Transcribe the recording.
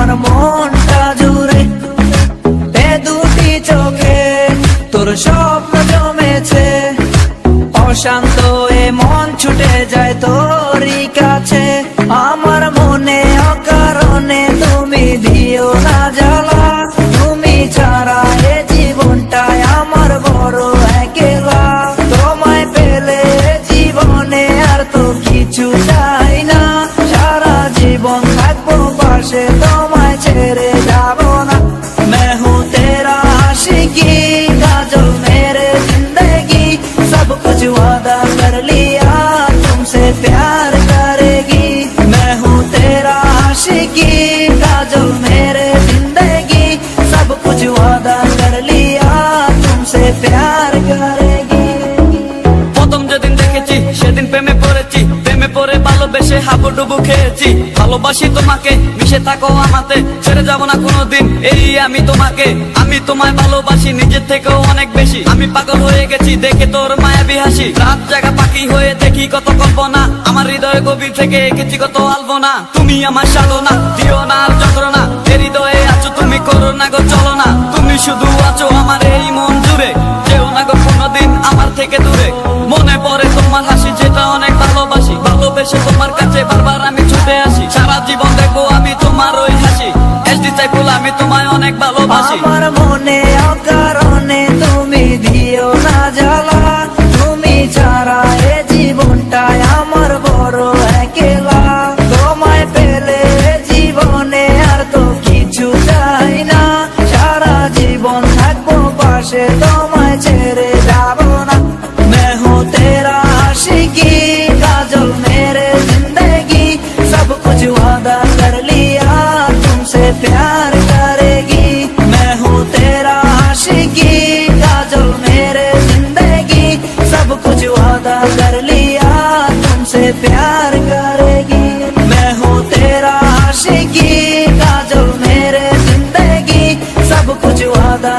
আমার মনটা জুড়ে এ দুটি চোখে তোর স্বপ্ন জমেছে অশান্ত এ মন ছুটে যায় তোরই কাছে আমার মনে অকারণে তুমি দিও না জ্বালা তুমি ছাড়া এ জীবনটায় আমার বড় একলা তোমায় পেলে জীবনে আর তো কিছু চাই না সারা জীবন থাকবো পাশে তোমায় ছেড়ে যাব না मैं हूँ तेरा आशिकी काजल मेरे जिंदगी सब कुछ वादा कर लिया तुमसे प्यार करेगी मैं हूँ तेरा आशिकी काजल मेरे जिंदगी सब कुछ वादा कर लिया तुमसे प्यार करेगी প্রথম যেদিন দেখেছি সেদিন প্রেমে পড়েছি প্রেমে পড়ে ভালোবেসে হাবুডুবু খেয়েছি ভালোবাসি তোমাকে মিশে থাকো আমাতে ছেড়ে যাব না কোনোদিন এই আমি তোমায় ভালোবাসি নিজের থেকেও অনেক বেশি আমি পাগল হয়ে গেছি দেখে তোর মায়াবী হাসি রাত জাগা পাখি হয়ে দেখি কত কল্পনা আমার হৃদয় গভীর থেকে এঁকেছি কত আলপনা তুমি আমার সাধনা দিও না আর যন্ত্রণা এ হৃদয়ে আছো তুমি করো না গো চলো না তুমি শুধু আছো আমার এই মন জুড়ে যেও না গো কোনোদিন আমার থেকে দূরে মনে পড়ে তোমার হাসি যেটা অনেক ভালোবাসি ভালোবেসে তোমার কাছে বারবার আমি ছুটে আসি সারা জীবন দেখবো আমি তোমার ওই হাসি এসডি সাইফুল আমি তোমায় অনেক ভালোবাসি আমার মনে অকারণে তুমি দিও না জ্বালা তুমি ছাড়া এ জীবনটায় আমার বড় একলা তোমায় পেলে জীবনে আর তো কিছু চাই না সারা জীবন থাকবো পাশে তোমায় ছেড়ে যাব না मैं हूँ तेरा आशिकी काजल मेरे जिंदगी सब कुछ वादा कर लिया तुमसे प्यार करेगी मैं हूँ तेरा आशिकी काजल मेरे जिंदगी सब कुछ वादा कर लिया तुमसे प्यार करेगी मैं हूँ तेरा आशिकी काजल मेरे जिंदगी सब कुछ वादा